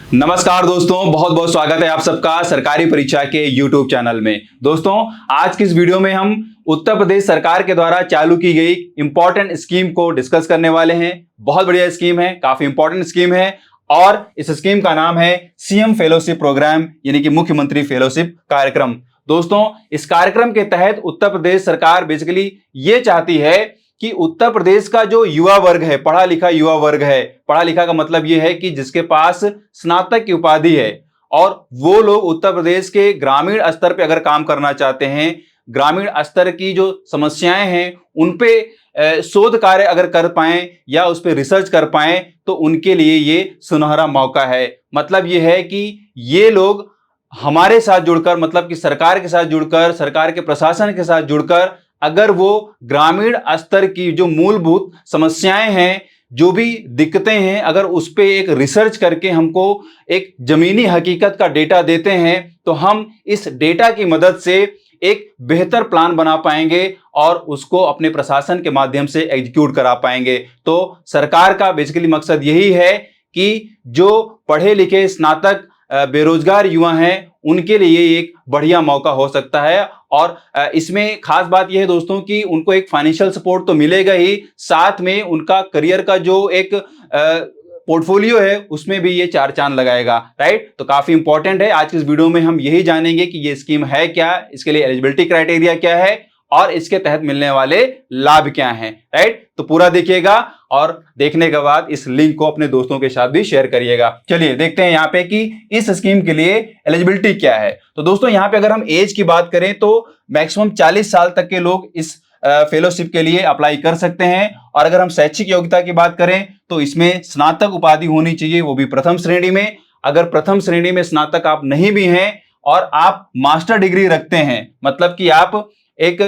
नमस्कार दोस्तों, बहुत बहुत स्वागत है आप सबका सरकारी परीक्षा के YouTube चैनल में। दोस्तों, आज की इस वीडियो में हम उत्तर प्रदेश सरकार के द्वारा चालू की गई इंपॉर्टेंट स्कीम को डिस्कस करने वाले हैं। बहुत बढ़िया स्कीम है, काफी इंपॉर्टेंट स्कीम है और इस स्कीम का नाम है सीएम फेलोशिप प्रोग्राम, यानी कि मुख्यमंत्री फेलोशिप कार्यक्रम। दोस्तों, इस कार्यक्रम के तहत उत्तर प्रदेश सरकार बेसिकली ये चाहती है कि उत्तर प्रदेश का जो युवा वर्ग है, पढ़ा लिखा युवा वर्ग है, पढ़ा लिखा का मतलब यह है कि जिसके पास स्नातक की उपाधि है और वो लोग उत्तर प्रदेश के ग्रामीण स्तर पे अगर काम करना चाहते हैं, ग्रामीण स्तर की जो समस्याएं हैं उन पे शोध कार्य अगर कर पाएं या उस पर रिसर्च कर पाएं तो उनके लिए ये सुनहरा मौका है। मतलब ये है कि ये लोग हमारे साथ जुड़कर, मतलब कि सरकार के साथ जुड़कर, सरकार के प्रशासन के साथ जुड़कर अगर वो ग्रामीण स्तर की जो मूलभूत समस्याएं हैं, जो भी दिक्कतें हैं, अगर उस पे एक रिसर्च करके हमको एक जमीनी हकीकत का डेटा देते हैं तो हम इस डेटा की मदद से एक बेहतर प्लान बना पाएंगे और उसको अपने प्रशासन के माध्यम से एग्जीक्यूट करा पाएंगे। तो सरकार का बेसिकली मकसद यही है कि जो पढ़े लिखे स्नातक बेरोजगार युवा हैं उनके लिए एक बढ़िया मौका हो सकता है। और इसमें खास बात यह है दोस्तों कि उनको एक फाइनेंशियल सपोर्ट तो मिलेगा ही, साथ में उनका करियर का जो एक पोर्टफोलियो है उसमें भी ये चार चांद लगाएगा। राइट, तो काफी इंपॉर्टेंट है। आज की इस वीडियो में हम यही जानेंगे कि ये स्कीम है क्या, इसके लिए एलिजिबिलिटी क्राइटेरिया क्या है और इसके तहत मिलने वाले लाभ क्या हैं। राइट, तो पूरा देखिएगा और देखने के बाद इस लिंक को अपने दोस्तों के साथ भी शेयर करिएगा। चलिए देखते हैं यहाँ पे कि इस स्कीम के लिए एलिजिबिलिटी क्या है। तो दोस्तों, यहाँ पे अगर हम एज की बात करें तो मैक्सिमम 40 साल तक के लोग इस फेलोशिप के लिए अप्लाई कर सकते हैं। और अगर हम शैक्षिक योग्यता की बात करें तो इसमें स्नातक उपाधि होनी चाहिए, वो भी प्रथम श्रेणी में। अगर प्रथम श्रेणी में स्नातक आप नहीं भी हैं और आप मास्टर डिग्री रखते हैं, मतलब कि आप एक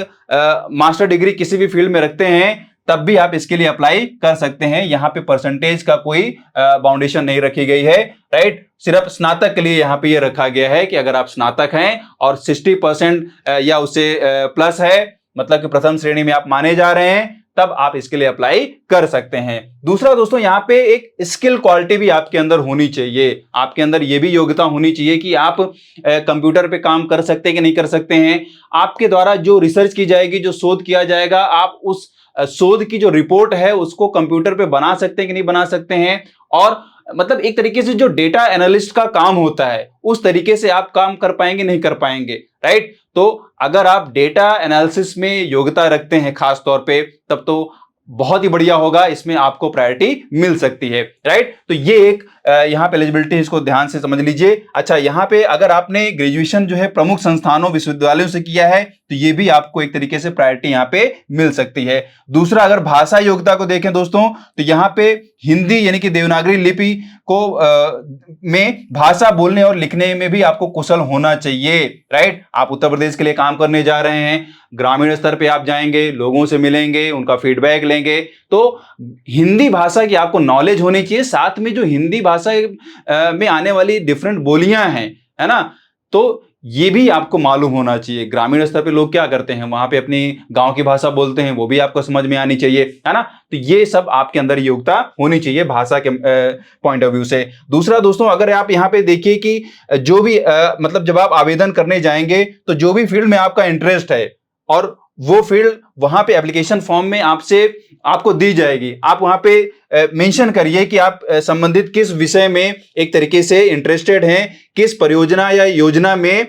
मास्टर डिग्री किसी भी फील्ड में रखते हैं, तब भी आप इसके लिए अप्लाई कर सकते हैं। यहाँ पे परसेंटेज का कोई बाउंडेशन नहीं रखी गई है। राइट, सिर्फ स्नातक के लिए यहाँ पे ये रखा गया है कि अगर आप स्नातक हैं और 60% या उससे प्लस है, मतलब कि प्रथम श्रेणी में आप माने जा रहे हैं, तब आप इसके लिए अप्लाई कर सकते हैं। दूसरा दोस्तों, यहाँ पे एक स्किल क्वालिटी भी आपके अंदर होनी चाहिए। आपके अंदर ये भी योग्यता होनी चाहिए कि आप कंप्यूटर पे काम कर सकते हैं कि नहीं कर सकते हैं। आपके द्वारा जो रिसर्च की जाएगी, जो शोध किया जाएगा, आप उस शोध की जो रिपोर्ट है उसको कंप्यूटर पे बना सकते हैं कि नहीं बना सकते हैं। और मतलब एक तरीके से जो डेटा एनालिस्ट का काम होता है उस तरीके से आप काम कर पाएंगे नहीं कर पाएंगे। राइट, तो अगर आप डेटा एनालिसिस में योग्यता रखते हैं खास तौर पे, तब तो बहुत ही बढ़िया होगा, इसमें आपको प्रायोरिटी मिल सकती है। राइट, तो ये एक यहाँ पे एलिजिबिलिटी, इसको ध्यान से समझ लीजिए। अच्छा, यहाँ पे अगर आपने ग्रेजुएशन जो है प्रमुख संस्थानों विश्वविद्यालयों से किया है तो ये भी आपको एक तरीके से प्रायोरिटी यहाँ पे मिल सकती है। दूसरा, अगर भाषा योग्यता को देखें दोस्तों तो यहाँ पे हिंदी यानी कि देवनागरी लिपि को में भाषा बोलने और लिखने में भी आपको कुशल होना चाहिए। राइट, आप उत्तर प्रदेश के लिए काम करने जा रहे हैं, ग्रामीण स्तर पे आप जाएंगे, लोगों से मिलेंगे, उनका फीडबैक लेंगे, तो हिंदी भाषा की आपको नॉलेज होनी चाहिए। साथ में जो हिंदी भाषा में आने वाली डिफरेंट बोलियां हैं, है ना, तो ये भी आपको मालूम होना चाहिए। ग्रामीण स्तर पे लोग क्या करते हैं, वहां पे अपनी गांव की भाषा बोलते हैं, वो भी आपको समझ में आनी चाहिए, है ना। तो ये सब आपके अंदर योग्यता होनी चाहिए भाषा के पॉइंट ऑफ व्यू से। दूसरा दोस्तों, अगर आप यहाँ पे देखिए कि जो भी मतलब जब आप आवेदन करने जाएंगे तो जो भी फील्ड में आपका इंटरेस्ट है और वो फील्ड वहां पे एप्लीकेशन फॉर्म में आपको दी जाएगी, आप वहां पे मेंशन करिए कि आप संबंधित किस विषय में एक तरीके से इंटरेस्टेड हैं, किस परियोजना या योजना में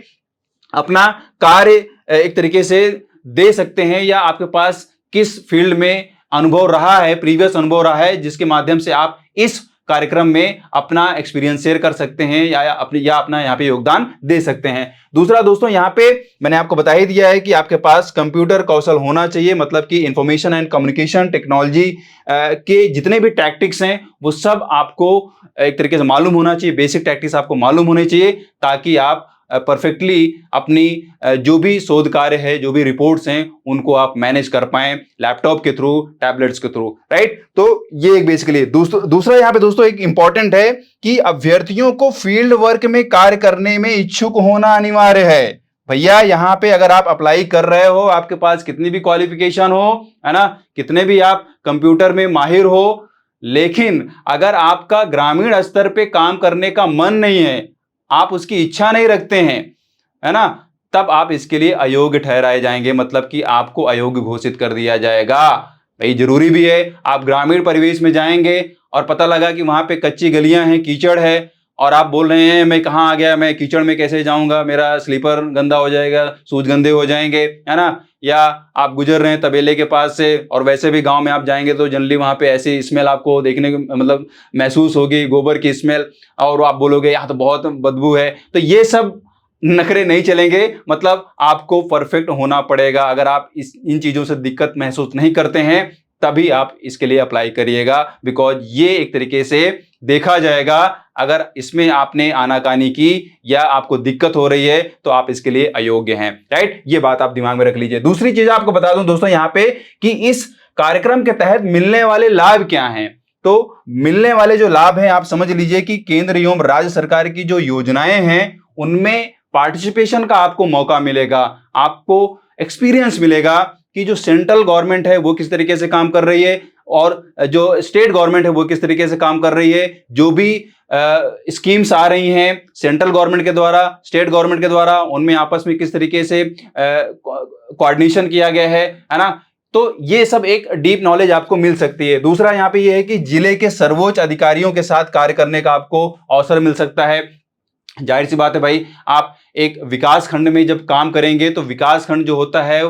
अपना कार्य एक तरीके से दे सकते हैं, या आपके पास किस फील्ड में अनुभव रहा है, प्रीवियस अनुभव रहा है, जिसके माध्यम से आप इस कार्यक्रम में अपना एक्सपीरियंस शेयर कर सकते हैं या अपना यहाँ पे योगदान दे सकते हैं। दूसरा दोस्तों, यहाँ पे मैंने आपको बता ही दिया है कि आपके पास कंप्यूटर कौशल होना चाहिए, मतलब कि इंफॉर्मेशन एंड कम्युनिकेशन टेक्नोलॉजी के जितने भी टैक्टिक्स हैं वो सब आपको एक तरीके से मालूम होना चाहिए। बेसिक टैक्टिक्स आपको मालूम होने चाहिए ताकि आप परफेक्टली अपनी जो भी शोध कार्य है, जो भी रिपोर्ट्स हैं, उनको आप मैनेज कर पाएं लैपटॉप के थ्रू, टैबलेट्स के थ्रू। राइट, तो ये एक बेसिकली दूसरा यहाँ पे दोस्तों एक इंपॉर्टेंट है कि अभ्यर्थियों को फील्ड वर्क में कार्य करने में इच्छुक होना अनिवार्य है। भैया, यहाँ पे अगर आप अप्लाई कर रहे हो, आपके पास कितनी भी क्वालिफिकेशन हो, है ना, कितने भी आप कंप्यूटर में माहिर हो, लेकिन अगर आपका ग्रामीण स्तर पे काम करने का मन नहीं है, आप उसकी इच्छा नहीं रखते हैं, है ना, तब आप इसके लिए अयोग्य ठहराए जाएंगे, मतलब कि आपको अयोग्य घोषित कर दिया जाएगा। भाई जरूरी भी है, आप ग्रामीण परिवेश में जाएंगे और पता लगा कि वहां पे कच्ची गलियां हैं, कीचड़ है, और आप बोल रहे हैं मैं कहाँ आ गया, मैं कीचड़ में कैसे जाऊंगा, मेरा स्लीपर गंदा हो जाएगा, शूज गंदे हो जाएंगे, है ना। या आप गुजर रहे हैं तबेले के पास से, और वैसे भी गांव में आप जाएंगे तो जनरली वहां पे ऐसी स्मेल आपको देखने को मतलब महसूस होगी, गोबर की स्मेल, और आप बोलोगे यहाँ तो बहुत बदबू है। तो ये सब नखरे नहीं चलेंगे, मतलब आपको परफेक्ट होना पड़ेगा। अगर आप इन चीजों से दिक्कत महसूस नहीं करते हैं तभी आप इसके लिए अप्लाई करिएगा, बिकॉज ये एक तरीके से देखा जाएगा, अगर इसमें आपने आनाकानी की या आपको दिक्कत हो रही है तो आप इसके लिए अयोग्य हैं, राइट। ये बात आप दिमाग में रख लीजिए। दूसरी चीज आपको बता दूं दोस्तों यहां पे कि इस कार्यक्रम के तहत मिलने वाले लाभ क्या हैं। तो मिलने वाले जो लाभ हैं आप समझ लीजिए कि केंद्र एवं राज्य सरकार की जो योजनाएं हैं उनमें पार्टिसिपेशन का आपको मौका मिलेगा, आपको एक्सपीरियंस मिलेगा कि जो सेंट्रल गवर्नमेंट है वो किस तरीके से काम कर रही है और जो स्टेट गवर्नमेंट है वो किस तरीके से काम कर रही है। जो भी स्कीम्स आ रही हैं सेंट्रल गवर्नमेंट के द्वारा, स्टेट गवर्नमेंट के द्वारा, उनमें आपस में किस तरीके से कोऑर्डिनेशन किया गया है ना। तो ये सब एक डीप नॉलेज आपको मिल सकती है। दूसरा यहाँ पे ये है कि जिले के सर्वोच्च अधिकारियों के साथ कार्य करने का आपको अवसर मिल सकता है। जाहिर सी बात है भाई, आप एक विकास खंड में जब काम करेंगे तो विकास खंड जो होता है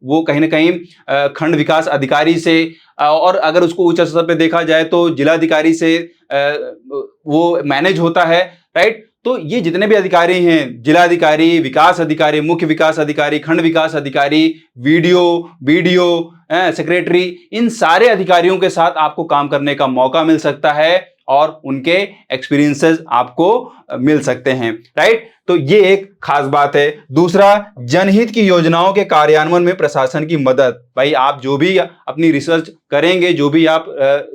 वो कहीं ना कहीं खंड विकास अधिकारी से, और अगर उसको उच्च स्तर पे देखा जाए तो जिलाधिकारी से वो मैनेज होता है, राइट। तो ये जितने भी अधिकारी हैं, जिलाधिकारी, विकास अधिकारी, मुख्य विकास अधिकारी, खंड विकास अधिकारी, बीडीओ, सेक्रेटरी, इन सारे अधिकारियों के साथ आपको काम करने का मौका मिल सकता है और उनके एक्सपीरियंसेस आपको मिल सकते हैं, राइट। तो ये एक खास बात है। दूसरा, जनहित की योजनाओं के कार्यान्वयन में प्रशासन की मदद। भाई आप जो भी अपनी रिसर्च करेंगे, जो भी आप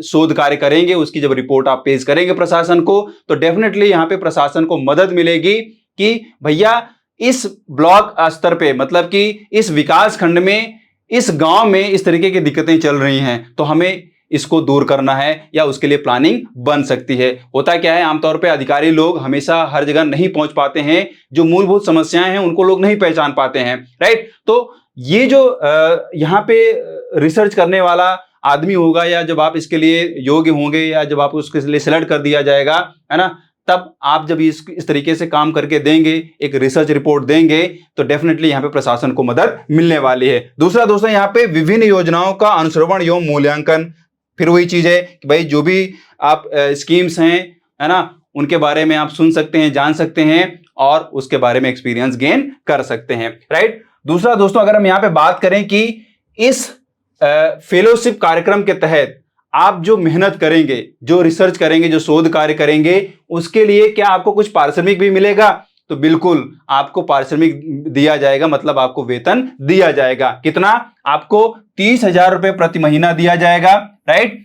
शोध कार्य करेंगे, उसकी जब रिपोर्ट आप पेश करेंगे प्रशासन को, तो डेफिनेटली यहां पे प्रशासन को मदद मिलेगी कि भैया इस ब्लॉक स्तर पे, मतलब कि इस विकास खंड में, इस गांव में इस तरीके की दिक्कतें चल रही हैं, तो हमें इसको दूर करना है या उसके लिए प्लानिंग बन सकती है। होता क्या है, आमतौर पे अधिकारी लोग हमेशा हर जगह नहीं पहुंच पाते हैं, जो मूलभूत समस्याएं हैं उनको लोग नहीं पहचान पाते हैं, राइट। तो ये जो यहाँ पे रिसर्च करने वाला आदमी होगा, या जब आप इसके लिए योग्य होंगे, या जब आप उसके लिए सिलेक्ट कर दिया जाएगा, है ना, तब आप जब इस तरीके से काम करके देंगे, एक रिसर्च रिपोर्ट देंगे, तो डेफिनेटली यहाँ पे प्रशासन को मदद मिलने वाली है। दूसरा दोस्तों, यहाँ पे विभिन्न योजनाओं का अनुश्रवण एवं मूल्यांकन। फिर वही चीज है कि भाई जो भी आप स्कीम्स हैं, है ना, उनके बारे में आप सुन सकते हैं, जान सकते हैं और उसके बारे में एक्सपीरियंस गेन कर सकते हैं, राइट। दूसरा दोस्तों, अगर हम यहाँ पे बात करें कि इस फेलोशिप कार्यक्रम के तहत आप जो मेहनत करेंगे, जो रिसर्च करेंगे, जो शोध कार्य करेंगे, उसके लिए क्या आपको कुछ पारिश्रमिक भी मिलेगा? तो बिल्कुल आपको पारिश्रमिक दिया जाएगा, मतलब आपको वेतन दिया जाएगा। कितना? आपको 30,000 रुपए प्रति महीना दिया जाएगा, राइट।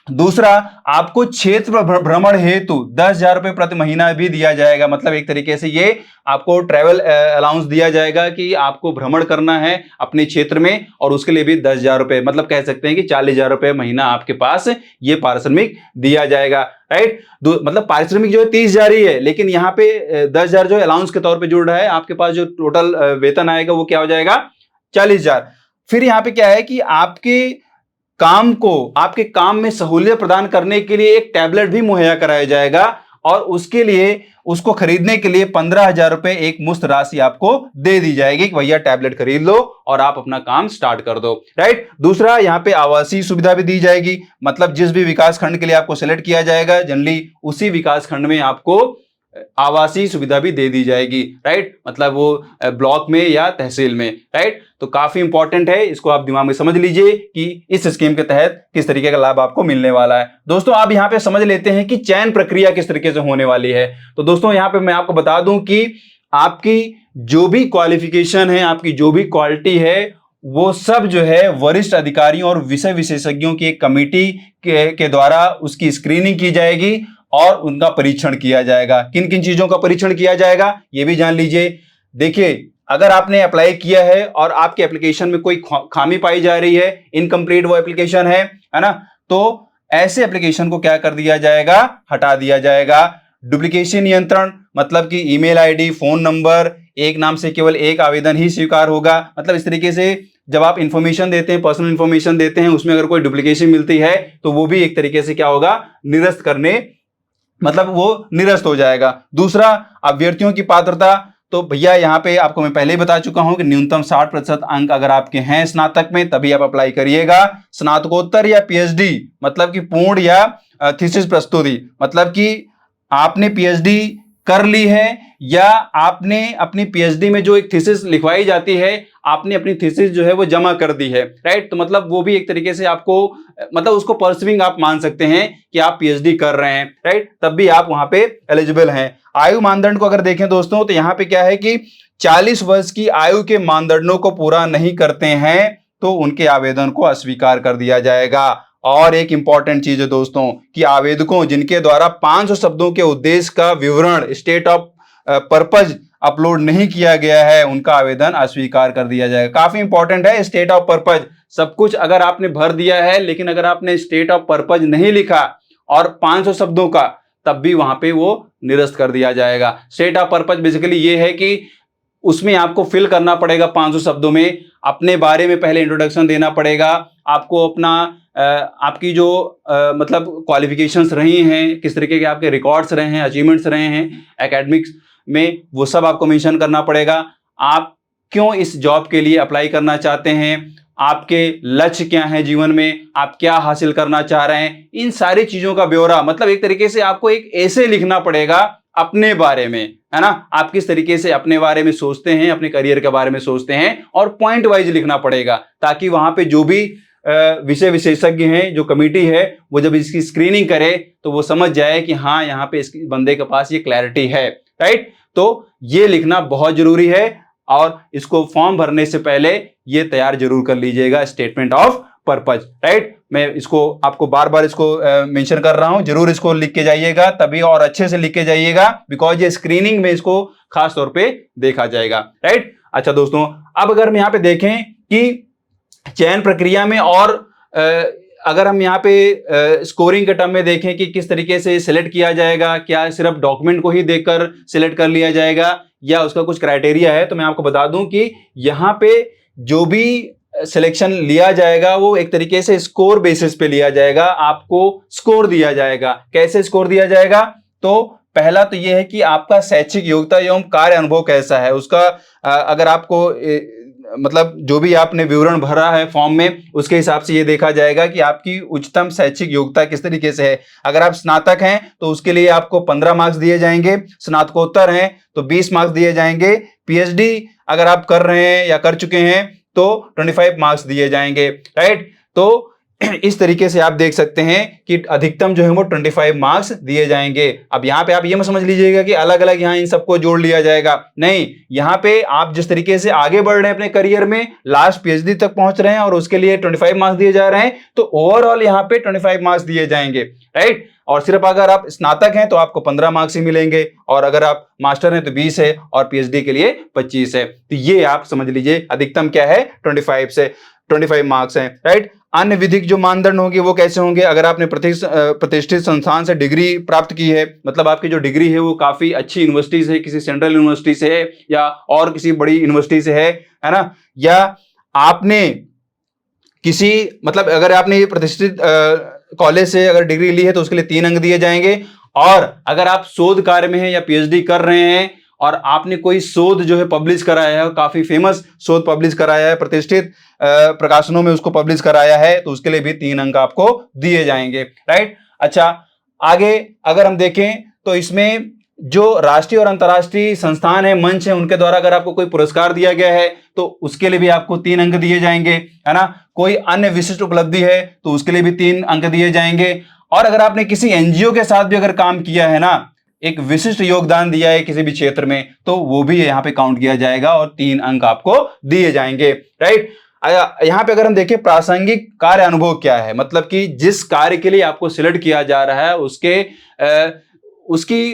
दूसरा, आपको क्षेत्र भ्रमण हेतु 10,000 रुपए प्रति महीना भी दिया जाएगा, मतलब एक तरीके से ये आपको ट्रैवल अलाउंस दिया जाएगा कि आपको भ्रमण करना है अपने क्षेत्र में, और उसके लिए भी 10,000 रुपए, मतलब कह सकते हैं कि 40,000 रुपए महीना आपके पास ये पारिश्रमिक दिया जाएगा, राइट। मतलब पारिश्रमिक जो है 30,000 ही है, लेकिन यहाँ पे 10,000 जो अलाउंस के तौर पर जुड़ रहा है, आपके पास जो टोटल वेतन आएगा वो क्या हो जाएगा? 40,000। फिर यहाँ पे क्या है कि आपके काम में सहूलियत प्रदान करने के लिए एक टैबलेट भी मुहैया कराया जाएगा, और उसके लिए, उसको खरीदने के लिए 15,000 रुपए एक मुफ्त राशि आपको दे दी जाएगी कि भैया टैबलेट खरीद लो और आप अपना काम स्टार्ट कर दो, राइट। दूसरा, यहाँ पे आवासीय सुविधा भी दी जाएगी, मतलब जिस भी विकास खंड के लिए आपको सिलेक्ट किया जाएगा, जनरली उसी विकास खंड में आपको आवासीय सुविधा भी दे दी जाएगी, राइट, मतलब वो ब्लॉक में या तहसील में, राइट। तो काफी इंपॉर्टेंट है, इसको आप दिमाग में समझ लीजिए कि इस स्कीम के तहत किस तरीके का लाभ आपको मिलने वाला है। दोस्तों आप यहां पे समझ लेते हैं कि चयन प्रक्रिया किस तरीके से होने वाली है। तो दोस्तों यहां पे मैं आपको बता दूं कि आपकी जो भी क्वालिफिकेशन है, आपकी जो भी क्वालिटी है, वो सब जो है वरिष्ठ अधिकारियों और विषय विशेषज्ञों की एक कमेटी के द्वारा उसकी स्क्रीनिंग की जाएगी और उनका परीक्षण किया जाएगा। किन किन चीजों का परीक्षण किया जाएगा ये भी जान लीजिए। देखिए, अगर आपने अप्लाई किया है और आपके एप्लीकेशन में कोई खामी पाई जा रही है, इनकम्प्लीट वो एप्लीकेशन है ना, तो ऐसे एप्लीकेशन को क्या कर दिया जाएगा, हटा दिया जाएगा। डुप्लीकेशन नियंत्रण, मतलब कि ईमेल आईडी, फोन नंबर, एक नाम से केवल एक आवेदन ही स्वीकार होगा। मतलब इस तरीके से जब आप इंफॉर्मेशन देते हैं, पर्सनल इंफॉर्मेशन देते हैं, उसमें अगर कोई डुप्लीकेशन मिलती है तो वो भी एक तरीके से क्या होगा, निरस्त करने, मतलब वो निरस्त हो जाएगा। दूसरा, अभ्यर्थियों की पात्रता, तो भैया यहाँ पे आपको मैं पहले ही बता चुका हूं कि न्यूनतम 60% अंक अगर आपके हैं स्नातक में तभी आप अप्लाई करिएगा। स्नातकोत्तर या पीएचडी, मतलब कि पूर्ण या थीसिस प्रस्तुति, मतलब कि आपने पीएचडी कर ली है या आपने अपनी पीएचडी में जो एक थीसिस लिखवाई जाती है, आपने अपनी थीसिस जो है वो जमा कर दी है, राइट। तो मतलब वो भी एक तरीके से आपको, मतलब उसको परसिविंग आप मान सकते हैं कि आप पीएचडी कर रहे हैं, राइट, तब भी आप वहां पे एलिजिबल हैं। आयु मानदंड को अगर देखें दोस्तों, तो यहाँ पे क्या है कि 40 वर्ष की आयु के मानदंडों को पूरा नहीं करते हैं तो उनके आवेदन को अस्वीकार कर दिया जाएगा। और एक इंपॉर्टेंट चीज है दोस्तों कि आवेदकों जिनके द्वारा 500 शब्दों के उद्देश्य का विवरण स्टेट ऑफ पर्पज अपलोड नहीं किया गया है, उनका आवेदन अस्वीकार कर दिया जाएगा। काफी इंपॉर्टेंट है स्टेट ऑफ पर्पज। सब कुछ अगर आपने भर दिया है लेकिन अगर आपने स्टेट ऑफ पर्पज नहीं लिखा और 500 शब्दों का, तब भी वहां पे वो निरस्त कर दिया जाएगा। स्टेट ऑफ पर्पज बेसिकली ये है कि उसमें आपको फिल करना पड़ेगा 500 शब्दों में, अपने बारे में पहले इंट्रोडक्शन देना पड़ेगा आपको, अपना आपकी जो मतलब क्वालिफिकेशंस रही हैं, किस तरीके के आपके रिकॉर्ड्स रहे हैं, अचीवमेंट्स रहे हैं एकेडमिक्स में, वो सब आपको मेंशन करना पड़ेगा। आप क्यों इस जॉब के लिए अप्लाई करना चाहते हैं, आपके लक्ष्य क्या हैं जीवन में, आप क्या हासिल करना चाह रहे हैं, इन सारी चीजों का ब्यौरा, मतलब एक तरीके से आपको एक ऐसे लिखना पड़ेगा अपने बारे में, है ना, आप किस तरीके से अपने बारे में सोचते हैं, अपने करियर के बारे में सोचते हैं, और पॉइंट वाइज लिखना पड़ेगा ताकि वहां पे जो भी विषय विशेषज्ञ हैं, जो कमेटी है, वो जब इसकी स्क्रीनिंग करे तो वो समझ जाए कि हाँ यहाँ पे इस बंदे के पास ये क्लैरिटी है, राइट। तो ये लिखना बहुत जरूरी है और इसको फॉर्म भरने से पहले ये तैयार जरूर कर लीजिएगा, स्टेटमेंट ऑफ पर्पज, राइट। मैं इसको आपको बार बार इसको मेंशन कर रहा हूं, जरूर इसको लिख के जाइएगा, तभी और अच्छे से लिख के जाइएगा, बिकॉज ये स्क्रीनिंग में इसको खास तौर पे देखा जाएगा, राइट। अच्छा दोस्तों, अब अगर हम यहाँ पे देखें कि चयन प्रक्रिया में और अगर हम यहाँ पे स्कोरिंग के टर्म में देखें कि किस तरीके से सिलेक्ट किया जाएगा, क्या सिर्फ डॉक्यूमेंट को ही देखकर सिलेक्ट कर लिया जाएगा या उसका कुछ क्राइटेरिया है, तो मैं आपको बता दूं कि यहाँ पे जो भी सिलेक्शन लिया जाएगा वो एक तरीके से स्कोर बेसिस पे लिया जाएगा। आपको स्कोर दिया जाएगा। कैसे स्कोर दिया जाएगा? तो पहला तो यह है कि आपका शैक्षिक योग्यता एवं कार्य अनुभव कैसा है, उसका अगर आपको मतलब जो भी आपने विवरण भरा है फॉर्म में, उसके हिसाब से ये देखा जाएगा कि आपकी उच्चतम शैक्षिक योग्यता किस तरीके से है। अगर आप स्नातक हैं तो उसके लिए आपको 15 मार्क्स दिए जाएंगे, स्नातकोत्तर हैं तो 20 मार्क्स दिए जाएंगे, पीएचडी अगर आप कर रहे हैं या कर चुके हैं तो 25 मार्क्स दिए जाएंगे, राइट। तो इस तरीके से आप देख सकते हैं कि अधिकतम जो है वो 25 मार्क्स दिए जाएंगे। अब यहाँ पे आप ये मत समझ लीजिएगा कि अलग अलग यहाँ इन सबको जोड़ लिया जाएगा, नहीं, यहाँ पे आप जिस तरीके से आगे बढ़ रहे हैं अपने करियर में, लास्ट पीएचडी तक पहुंच रहे हैं और उसके लिए 25 मार्क्स दिए जा रहे हैं, तो ओवरऑल यहाँ पे 25 मार्क्स दिए जाएंगे, राइट। और सिर्फ अगर आप स्नातक हैं तो आपको 15 मार्क्स ही मिलेंगे, और अगर आप मास्टर हैं तो 20 है, और पीएचडी के लिए 25 है। तो ये आप समझ लीजिए अधिकतम क्या है, 25 मार्क्स हैं, राइट। अन्य विधिक जो मानदंड होंगे वो कैसे होंगे? अगर आपने प्रतिष्ठित संस्थान से डिग्री प्राप्त की है, मतलब आपकी जो डिग्री है वो काफी अच्छी यूनिवर्सिटी से, किसी सेंट्रल यूनिवर्सिटी से है या और किसी बड़ी यूनिवर्सिटी से है ना, या आपने किसी मतलब अगर आपने ये प्रतिष्ठित कॉलेज से अगर डिग्री ली है तो उसके लिए 3 अंक दिए जाएंगे। और अगर आप शोध कार्य में हैं या पीएचडी कर रहे हैं और आपने कोई शोध जो है पब्लिश कराया है, काफी फेमस शोध पब्लिश कराया है, प्रतिष्ठित प्रकाशनों में उसको पब्लिश कराया है, तो उसके लिए भी 3 अंक आपको दिए जाएंगे, राइट। अच्छा, आगे अगर हम देखें तो इसमें जो राष्ट्रीय और अंतर्राष्ट्रीय संस्थान है, मंच है, उनके द्वारा अगर आपको कोई पुरस्कार दिया गया है तो उसके लिए भी आपको 3 अंक दिए जाएंगे, है ना। कोई अन्य विशिष्ट उपलब्धि है तो उसके लिए भी 3 अंक दिए जाएंगे। और अगर आपने किसी एनजीओ के साथ भी अगर काम किया है ना, एक विशिष्ट योगदान दिया है किसी भी क्षेत्र में, तो वो भी यहाँ पे काउंट किया जाएगा और 3 अंक आपको दिए जाएंगे, राइट। यहाँ पे अगर हम देखें प्रासंगिक कार्य अनुभव क्या है, मतलब कि जिस कार्य के लिए आपको सिलेक्ट किया जा रहा है उसकी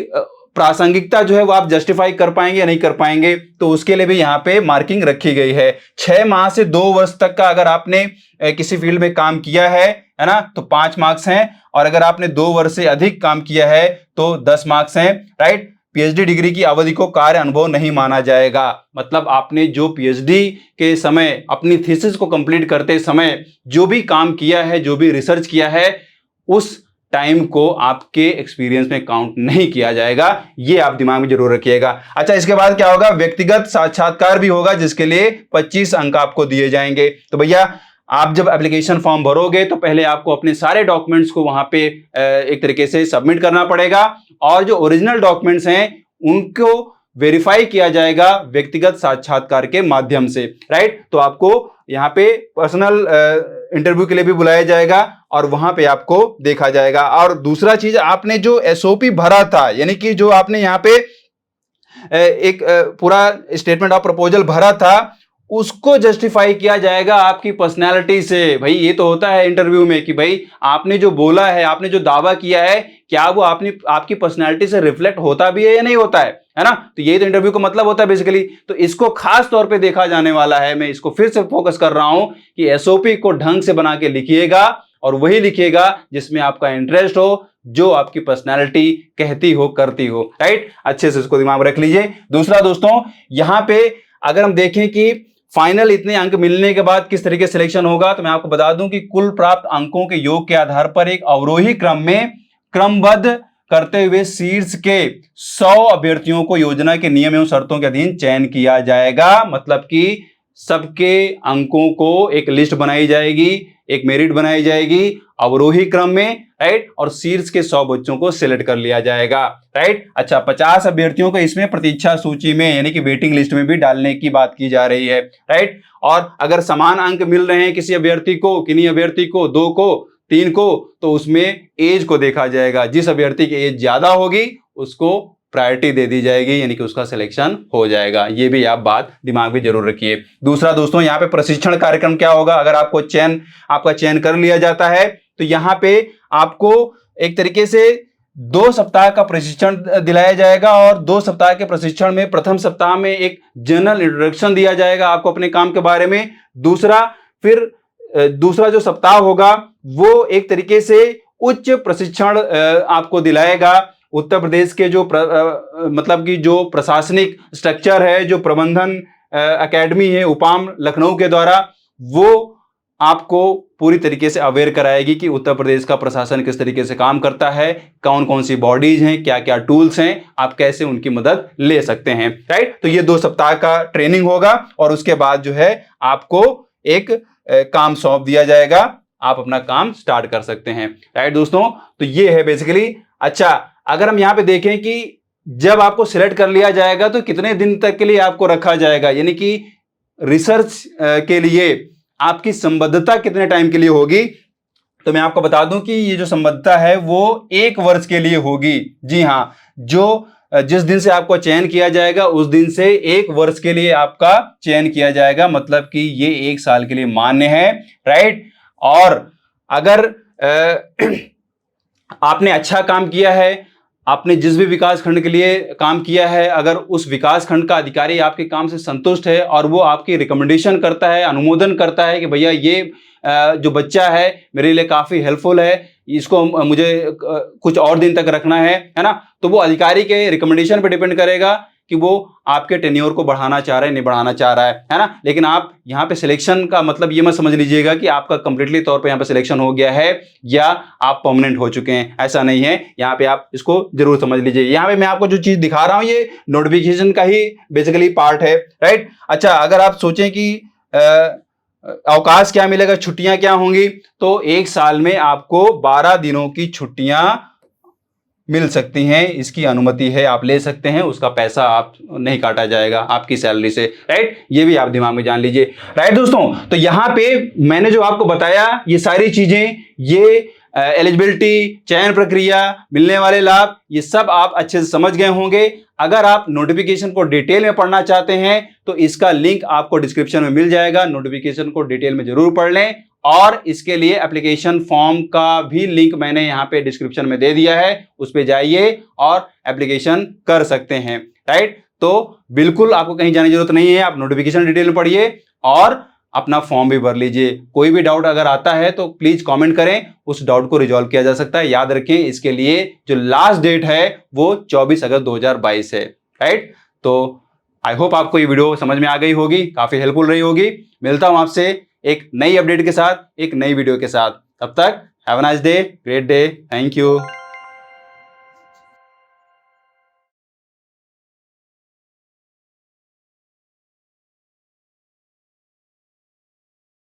प्रासंगिकता जो है वो आप जस्टिफाई कर पाएंगे या नहीं कर पाएंगे, तो उसके लिए भी यहाँ पे मार्किंग रखी गई है। 6 माह से 2 वर्ष तक का अगर आपने किसी फील्ड में काम किया है है ना, तो 5 मार्क्स हैं, और अगर आपने 2 वर्ष से अधिक काम किया है तो 10 मार्क्स हैं, राइट। पीएचडी डिग्री की अवधि को कार्य अनुभव नहीं माना जाएगा, मतलब आपने जो पीएचडी के समय अपनी थीसिस को कंप्लीट करते समय जो भी काम किया है, जो भी रिसर्च किया है, उस टाइम को आपके एक्सपीरियंस में काउंट नहीं किया जाएगा, ये आप दिमाग में जरूर रखिएगा। अच्छा, इसके बाद क्या होगा, व्यक्तिगत साक्षात्कार भी होगा जिसके लिए 25 अंक आपको दिए जाएंगे। तो भैया आप जब एप्लीकेशन फॉर्म भरोगे तो पहले आपको अपने सारे डॉक्यूमेंट्स को वहां पे एक तरीके से सबमिट करना पड़ेगा, और जो ओरिजिनल डॉक्यूमेंट्स हैं उनको वेरीफाई किया जाएगा व्यक्तिगत साक्षात्कार के माध्यम से, राइट। तो आपको यहाँ पे पर्सनल इंटरव्यू के लिए भी बुलाया जाएगा और वहां पे आपको देखा जाएगा। और दूसरा चीज, आपने जो एसओपी भरा था, यानी कि जो आपने यहाँ पे एक पूरा स्टेटमेंट ऑफ प्रपोजल भरा था, उसको जस्टिफाई किया जाएगा आपकी पर्सनालिटी से। भाई ये तो होता है इंटरव्यू में कि भाई आपने जो बोला है, आपने जो दावा किया है, क्या वो आपकी पर्सनालिटी से रिफ्लेक्ट होता भी है या नहीं होता है ना। तो ये तो इंटरव्यू का मतलब होता है बेसिकली। तो इसको खास तौर पे देखा जाने वाला है। मैं इसको फिर से फोकस कर रहा हूं कि एसओपी को ढंग से बना के लिखिएगा, और वही लिखिएगा जिसमें आपका इंटरेस्ट हो, जो आपकी पर्सनैलिटी कहती हो, करती हो, राइट। अच्छे से इसको दिमाग में रख लीजिए। दूसरा दोस्तों, यहां पे अगर हम देखें कि फाइनल इतने अंक मिलने के बाद किस तरीके से सिलेक्शन होगा, तो मैं आपको बता दूं कि कुल प्राप्त अंकों के योग के आधार पर एक अवरोही क्रम में क्रमबद्ध करते हुए शीर्ष के 100 अभ्यर्थियों को योजना के नियम एवं शर्तों के अधीन चयन किया जाएगा। मतलब कि सबके अंकों को एक लिस्ट बनाई जाएगी, एक मेरिट बनाई जाएगी अवरोही क्रम में, राइट, और शीर्ष के 100 बच्चों को सिलेक्ट कर लिया जाएगा, राइट। अच्छा, 50 अभ्यर्थियों को इसमें प्रतीक्षा सूची में यानी कि वेटिंग लिस्ट में भी डालने की बात की जा रही है, राइट। और अगर समान अंक मिल रहे हैं किसी अभ्यर्थी को, किन्हीं अभ्यर्थी को, 2 को, 3 को, तो उसमें एज को देखा जाएगा। जिस अभ्यर्थी की एज ज्यादा होगी उसको प्रायोरिटी दे दी जाएगी, यानी कि उसका सिलेक्शन हो जाएगा। ये भी आप बात दिमाग में जरूर रखिए। दूसरा दोस्तों, यहाँ पे प्रशिक्षण कार्यक्रम क्या होगा, अगर आपका चयन कर लिया जाता है तो यहाँ पे आपको एक तरीके से 2 सप्ताह का प्रशिक्षण दिलाया जाएगा, और 2 सप्ताह के प्रशिक्षण में प्रथम सप्ताह में एक जनरल इंट्रोडक्शन दिया जाएगा आपको अपने काम के बारे में। दूसरा जो सप्ताह होगा वो एक तरीके से उच्च प्रशिक्षण आपको दिलाएगा। उत्तर प्रदेश के जो मतलब कि जो प्रशासनिक स्ट्रक्चर है, जो प्रबंधन एकेडमी है उपाम लखनऊ के द्वारा, वो आपको पूरी तरीके से अवेयर कराएगी कि उत्तर प्रदेश का प्रशासन किस तरीके से काम करता है, कौन कौन सी बॉडीज हैं, क्या क्या टूल्स हैं, आप कैसे उनकी मदद ले सकते हैं, राइट। तो ये 2 सप्ताह का ट्रेनिंग होगा, और उसके बाद जो है आपको एक काम सौंप दिया जाएगा, आप अपना काम स्टार्ट कर सकते हैं, राइट दोस्तों। तो ये है बेसिकली। अच्छा, अगर हम यहाँ पे देखें कि जब आपको सिलेक्ट कर लिया जाएगा तो कितने दिन तक के लिए आपको रखा जाएगा, यानी कि रिसर्च के लिए आपकी संबद्धता कितने टाइम के लिए होगी, तो मैं आपको बता दूं कि ये जो संबद्धता है वो 1 वर्ष के लिए होगी। जी हाँ, जिस दिन से आपको चयन किया जाएगा उस दिन से 1 वर्ष के लिए आपका चयन किया जाएगा, मतलब कि ये 1 साल के लिए मान्य है, राइट। और अगर आपने अच्छा काम किया है, आपने जिस भी विकास खंड के लिए काम किया है, अगर उस विकास खंड का अधिकारी आपके काम से संतुष्ट है और वो आपकी रिकमेंडेशन करता है, अनुमोदन करता है कि भैया ये जो बच्चा है मेरे लिए काफ़ी हेल्पफुल है, इसको मुझे कुछ और दिन तक रखना है ना, तो वो अधिकारी के रिकमेंडेशन पे डिपेंड करेगा कि वो आपके टेन्योर को बढ़ाना चाह रहा है, नहीं बढ़ाना चाह रहा है ना। लेकिन आप यहाँ पे सिलेक्शन का मतलब ये मत समझ लीजिएगा कि आपका कंप्लीटली तौर पे यहाँ पे सिलेक्शन हो गया है या आप परमानेंट हो चुके हैं, ऐसा नहीं है। यहाँ पे आप इसको जरूर समझ लीजिए। यहाँ पे मैं आपको जो चीज दिखा रहा हूँ ये नोटिफिकेशन का ही बेसिकली पार्ट है, राइट। अच्छा, अगर आप सोचें कि अवकाश क्या मिलेगा, छुट्टियां क्या होंगी, तो 1 साल में आपको 12 दिनों की छुट्टियां मिल सकती हैं, इसकी अनुमति है, आप ले सकते हैं, उसका पैसा आप नहीं काटा जाएगा आपकी सैलरी से, राइट। ये भी आप दिमाग में जान लीजिए, राइट दोस्तों। तो यहाँ पे मैंने जो आपको बताया ये सारी चीजें, ये एलिजिबिलिटी, चयन प्रक्रिया, मिलने वाले लाभ, ये सब आप अच्छे से समझ गए होंगे। अगर आप नोटिफिकेशन को डिटेल में पढ़ना चाहते हैं तो इसका लिंक आपको डिस्क्रिप्शन में मिल जाएगा, नोटिफिकेशन को डिटेल में जरूर पढ़ लें। और इसके लिए एप्लीकेशन फॉर्म का भी लिंक मैंने यहाँ पे डिस्क्रिप्शन में दे दिया है, उस पे जाइए और एप्लीकेशन कर सकते हैं, राइट। तो बिल्कुल आपको कहीं जाने की जरूरत नहीं है, आप नोटिफिकेशन डिटेल में पढ़िए और अपना फॉर्म भी भर लीजिए। कोई भी डाउट अगर आता है तो प्लीज कमेंट करें, उस डाउट को रिजॉल्व किया जा सकता है। याद रखें, इसके लिए जो लास्ट डेट है वो 24 अगस्त 2022 है, राइट। तो आई होप आपको ये वीडियो समझ में आ गई होगी, काफी हेल्पफुल रही होगी। मिलता हूं आपसे एक नई अपडेट के साथ, एक नई वीडियो के साथ। तब तक have a nice day, great day, thank you.